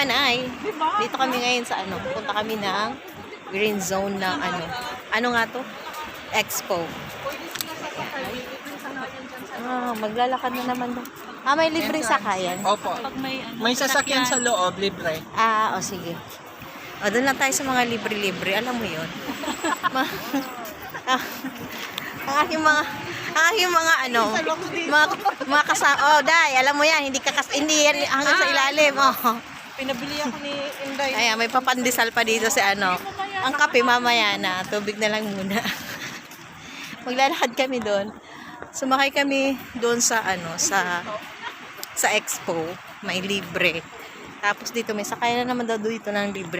Nay. Dito kami ngayon sa ano. Punta kami ng green zone ng ano. Ano nga to? Expo. Maglalakad na naman doon. May libre sakayan. Opo. May sasakyan sa loob, libre. Sige. Doon lang tayo sa mga libre-libre. Alam mo yun. Ang aking mga ano, mga kasama. Day, alam mo yan, hindi yan hanggang sa ilalim. Pinabili ako ni Inday. Ayan, may papandesal pa dito si ano. Ang kape mamaya na, tubig na lang muna. Maglalakad kami doon. Sumakay kami doon sa ano, sa expo, may libre. Tapos dito may sakay na naman daw dito ng libre.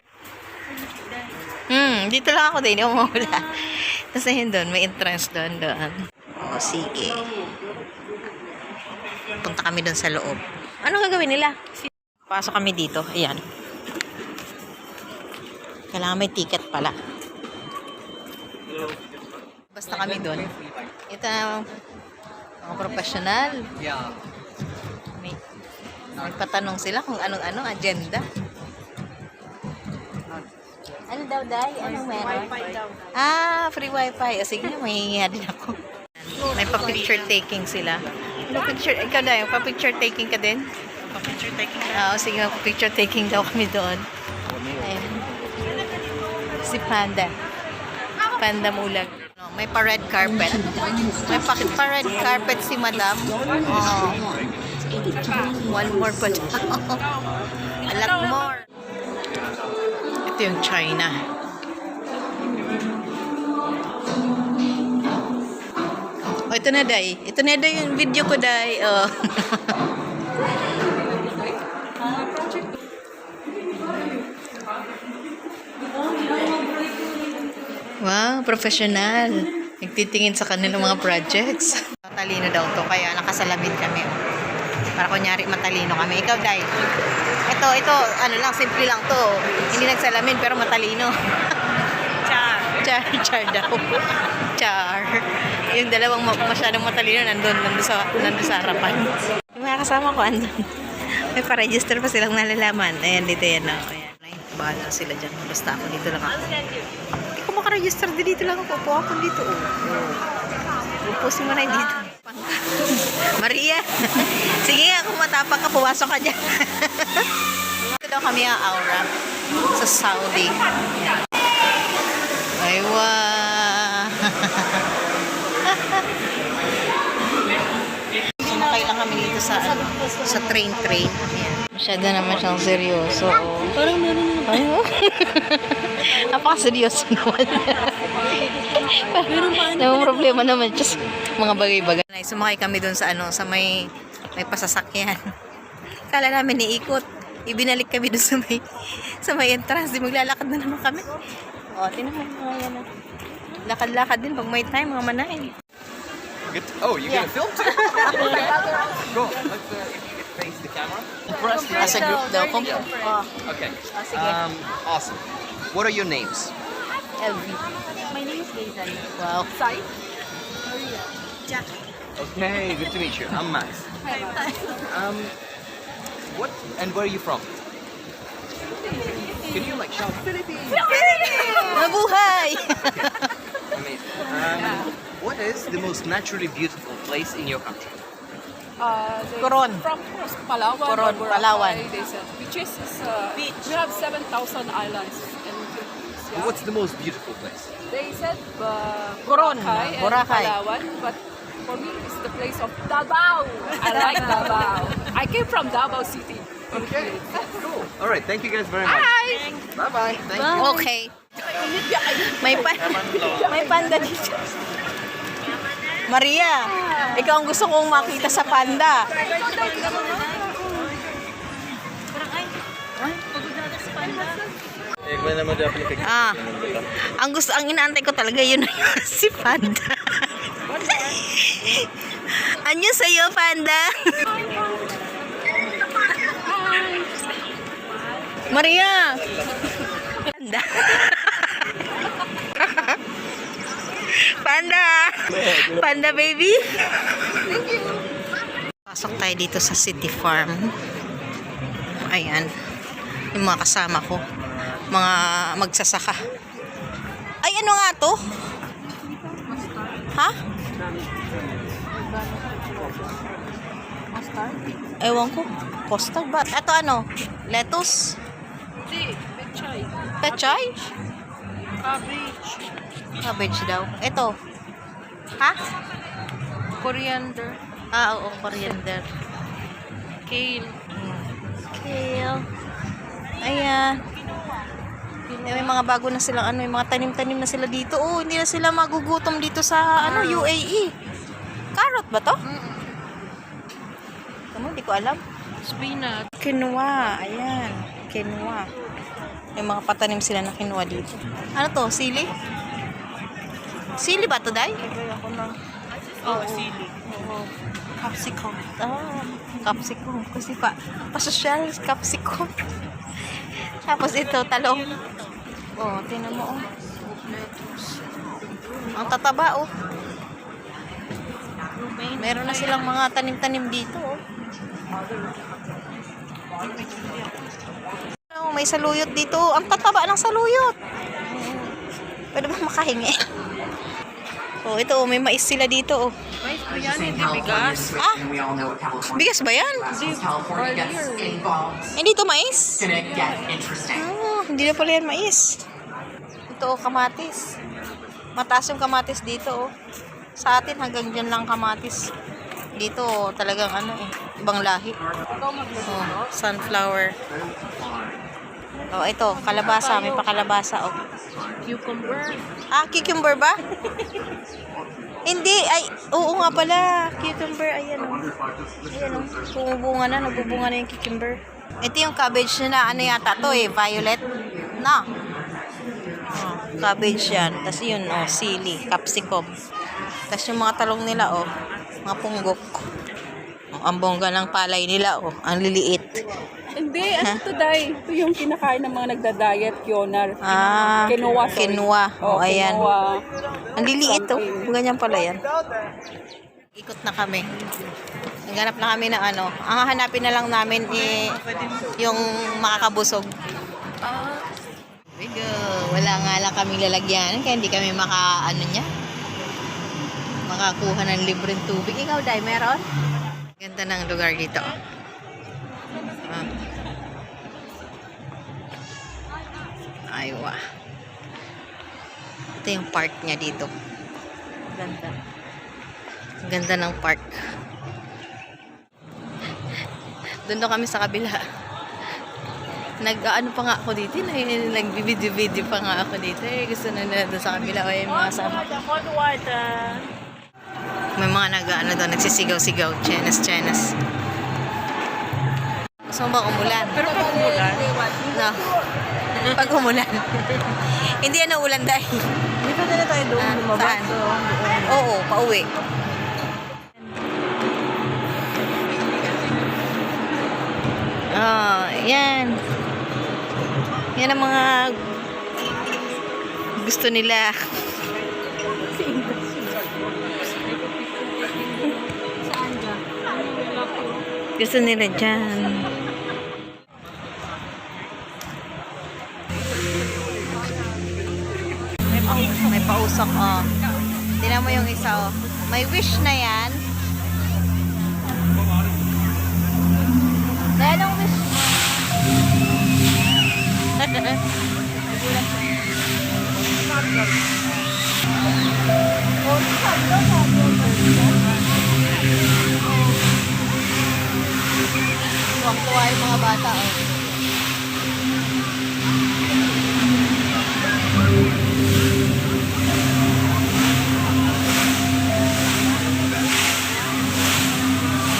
Dito lang ako din, yung mawala. Kasi yun doon, may entrance doon. Sige. Punta kami doon sa loob. Ano gagawin nila? Pasok kami dito. Ayan. Kailangan may ticket pala. Basta kami doon. Ito na mga professional. Yeah. May patanong sila kung anong agenda. Ano daw, Day? Anong meron? Wi-Fi daw. Free wifi. Sige, mahihiya din ako. May pa-picture taking sila. Ikaw, Day, pa-picture taking ka din? Pa-picture taking ka? Sige, pa-picture taking daw kami doon. Ayan. Si Panda. Panda Mulag. May pa-red carpet. May pa-red carpet si Madam. One more pa daw. A lot more. Ito yung China. Ito na, Day. Ito na, Day, yung video ko, Day. Wow, professional. Nagtitingin sa kanilang mga projects. Matalino daw to, kaya nakasalamin kami. Para kunyari matalino kami. Ikaw, Day. Ito, ano lang, simple lang to. Hindi nagsalamin, pero matalino. Char daw. Char. Yung dalawang masyadong matalino, nandun sa harapan. Yung mga kasama ko, andun. May pa-register pa silang nalalaman. Ayan, dito yan. Ayan. Bahala sila dyan. Basta ako dito lang ako. Hindi ko makaregister dito lang ako. Upo ako dito. Upo si Maray dito. Maria. Sige nga, kung matapang ka, puwasok ka dyan. Ito daw kami ang Aura sa Saudi. Aywa. Sumakay lang kami dito sa train. Ayan. Masyado naman siyang seryoso. Parang meron naman. Napaka-seryoso naman. May problema naman. Just mga bagay-bagay. Sumakay kami dun sa may pasasakyan. Kala namin iikot. Ibinalik kami dun sa may entrance. Di maglalakad na naman kami. Tinan mo mga yan. Lakad-lakad din pag may time, mga manain. You gonna film too? Go. Let's face the camera. As a group daw. Okay. Awesome. What are your names? LV. My name is Hazel. Wow. Sai. Maria. Jackie. Okay, good to meet you. I'm Max. What and where are you from? Can you like shout? Philippines. Mabuhay! Amazing. What is the most naturally beautiful place in your country? Coron. From Palawan. Coron, or Palawan. Boracay, they said. Beaches is we have 7,000 islands in Philippines. Yeah. What's the most beautiful place? They said Coron, Boracay and Boracay. Palawan, but for me it's the place of Davao. I like Davao. I came from Davao City. Okay, cool. All right, thank you guys very much. Hi. Bye bye. Thank you. Okay. May panda dito. Maria, ikaw ang gusto kong makita sa panda. Ang inaantay ko talaga yun si Panda. Anyo sa'yo, Panda? Maria! Panda. Panda! Panda baby! Pasok tayo dito sa City Farm. Ayan. Yung mga kasama ko. Mga magsasaka. Ay, ano nga to? Ha? Mustard? Ewan ko. Custard ba? Ito ano? Lettuce? Hindi, pechay. Pechay? Cabbage. Cabbage daw. Ito. Ha? Coriander. Ah, oo. Coriander. Kale. Kale. Ayan. May mga bago na silang ano, may mga tanim-tanim na sila dito. Oh, hindi na sila magugutom dito sa ano, UAE. Carrot ba to? Ano, hindi ko alam. Spinach. Quinoa. Ayan. Quinoa. May mga patanim sila na quinoa dito. Ano to? Sili? Sili ba to, Day? Ako ng... Oo. Sili. Oo. Capsicum. Ah, capsicum. Kasi pasosyal, capsicum. Tapos ito, talong. Oh, tinan mo, oh. Ang tataba, oh. Meron na silang mga tanim-tanim dito, oh. Oh, may saluyot dito. Ang tataba ng saluyot. Pwede ba makahingi? Oh, ito, oh, may mais sila dito, oh. Mais po yan, hindi bigas. Ah, bigas ba yan? Hindi to mais? Ah, hindi na pala yan mais. Ito, oh, kamatis. Mataas yung kamatis dito, oh. Sa atin, hanggang dyan lang kamatis. Dito, oh, talagang ano eh, ibang lahi. Oh, sunflower. Oh, ito, kalabasa. May pakalabasa, oh. Cucumber. Ah, cucumber ba? Hindi, ay, oo nga pala. Cucumber, ayan, oh. Ayan, oh. Bumubunga na, nagbubunga na yung cucumber. Ito yung cabbage na ano yata to eh, violet. Na. Oh, cabbage yan. Tapos yun, oh, sili, capsicum. Tapos yung mga talong nila, oh, mga punggok. Oh, ang bongga ng palay nila, oh, ang liliit. Hindi, ano to, Day? Ito yung kinakain ng mga nagda-diet, Kyonar. Ah, Quinoa, sorry. quinoa. Oh, ayan. Quinoa. Ang liliit, oh. Ganyan pala yan. Ikot na kami. Naghanap na kami ng ano. Ang hahanapin na lang namin eh, yung makakabusog. Bigo. Wala nga lang kaming lalagyan. Kaya hindi kami ano niya. Makakuha ng libreng tubig. Ikaw, Day, meron? Ganda ng lugar dito. Ah. Aywa. Ito yung park niya dito. Ganda. Ganda ng park. Doon kami sa kabila. Nag-ano pa nga ako dito. Nag-video-video pa nga ako dito. Gusto na doon sa kabila. Ay, mga sama. May mga nag-ano doon. Nagsisigaw-sigaw. Chenes. Gusto mo ba umulan? Pero pag umulan, No. Pag umulan. Hindi yan ulan dahil. hindi pa na tayo doon lumabas. Saan? So, doon. Oo, pauwi. Oh, yan. Yan ang mga gusto nila. Gusto nila dyan. May pausok, oh. Tingnan mo yung isa, oh. May wish na yan. Dahil ang wish mo. Tuwang-tuwa yung mga bata, oh.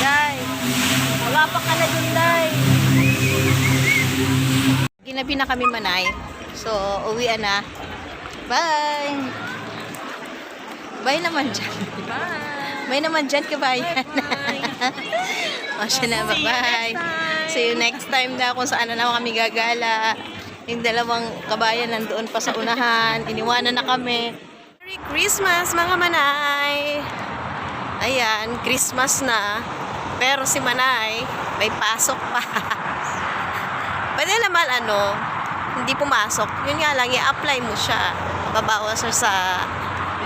Day, wala pa ka na dun, Day. Ginabi na kami, Manay. So, uwian na. Bye! Bye naman dyan. Bye! Bye naman dyan, kabayan. O, siya na, bye-bye. See you next time na kung saan na naman kami gagala. Yung dalawang kabayan nandoon pa sa unahan. Iniwanan na kami. Merry Christmas, mga Manay! Ayan, Christmas na. Pero si Manay, may pasok pa. Pwede naman hindi pumasok. Yun nga lang, i-apply mo siya. Babawas siya sa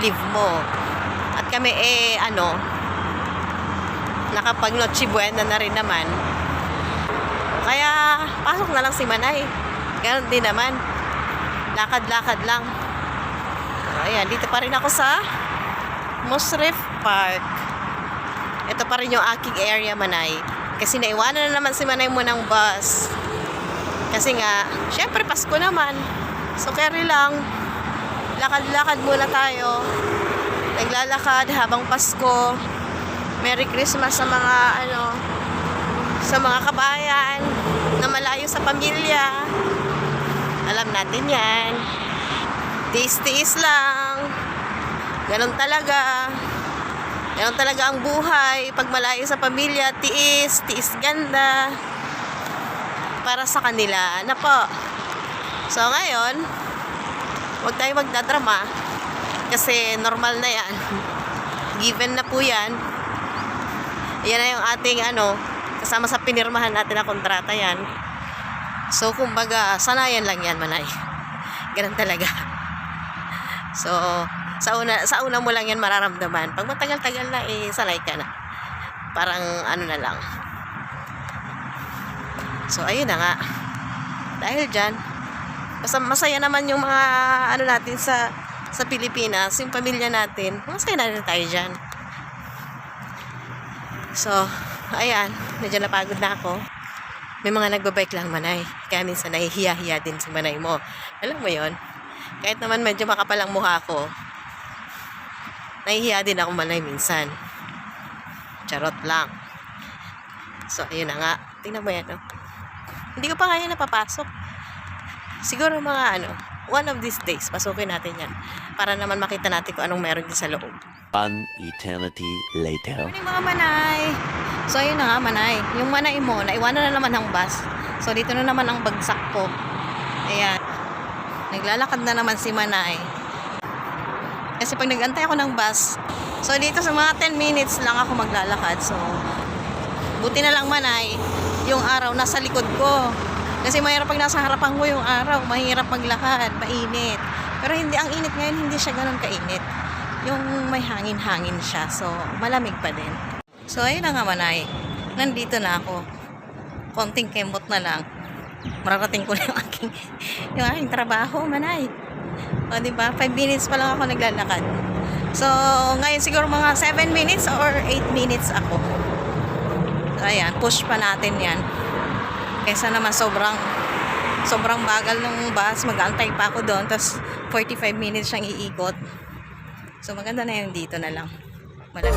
leave mo. At kami nakapag Noche Buena na rin naman. Kaya, pasok na lang si Manay. Ganon din naman. Lakad-lakad lang. So, ayan, dito pa rin ako sa Musrif Park. Ito pa rin yung aking area, Manay. Kasi naiwanan na naman si Manay mo ng bus. Kasi nga, syempre Pasko naman. So, carry lang. Lakad-lakad muna tayo. Naglalakad habang Pasko. Merry Christmas sa mga sa mga kabayan na malayo sa pamilya. Alam natin yan. Tiis-tiis lang. Ganon talaga. Ganon talaga ang buhay. Pag malayo sa pamilya, tiis ganda. Para sa kanila. Po. So ngayon, huwag tayo magdadrama. Kasi normal na yan. Given na po yan. Yan na yung ating kasama sa pinirmahan natin na kontrata yan. So, kumbaga, sanayan lang yan, Manay. Ganun talaga. So, sa una mo lang yan mararamdaman. Pag matagal-tagal na, sanay ka na. Parang na lang. So, ayun na nga. Dahil dyan, masaya naman yung mga natin sa Pilipinas, yung pamilya natin. Masaya na rin tayo dyan. So, ayan, medyo napagod na ako. May mga nagbabike lang, Manay. Kaya minsan nahihiya-hiya din si Manay mo. Alam mo yon? Kahit naman medyo makapal ang mukha ko, nahihiya din ako, Manay, minsan. Charot lang. So, ayun na nga. Tingnan mo yan, Hindi ko pa kaya napapasok. Siguro mga one of these days, pasukin natin yan. Para naman makita natin kung anong meron din sa loob. One eternity later. Morning mga Manay. So ayun na nga, Manay. Yung Manay mo, naiwanan na naman ang bus. So dito na naman ang bagsak ko. Ayan. Naglalakad na naman si Manay. Kasi pag nag-antay ako ng bus, so dito sa mga 10 minutes lang ako maglalakad. So buti na lang, Manay, yung araw nasa likod ko. Kasi mahirap pag nasa harapan ko yung araw, mahirap maglakad, mainit. Pero hindi, ang init ngayon, hindi siya ganun kainit. Yung may hangin-hangin siya. So, malamig pa din. So, ayun na nga, Manay. Nandito na ako. Konting kemot na lang. Mararating ko na yung aking trabaho, Manay. O, diba? 5 minutes pa lang ako naglalakad. So, ngayon siguro mga 7 minutes or 8 minutes ako. So, ayan. Push pa natin yan. Kesa naman sobrang bagal ng bus. Mag-aantay pa ako doon. Tapos, 45 minutes siyang iikot. So, maganda na yung dito na lang. Malamig.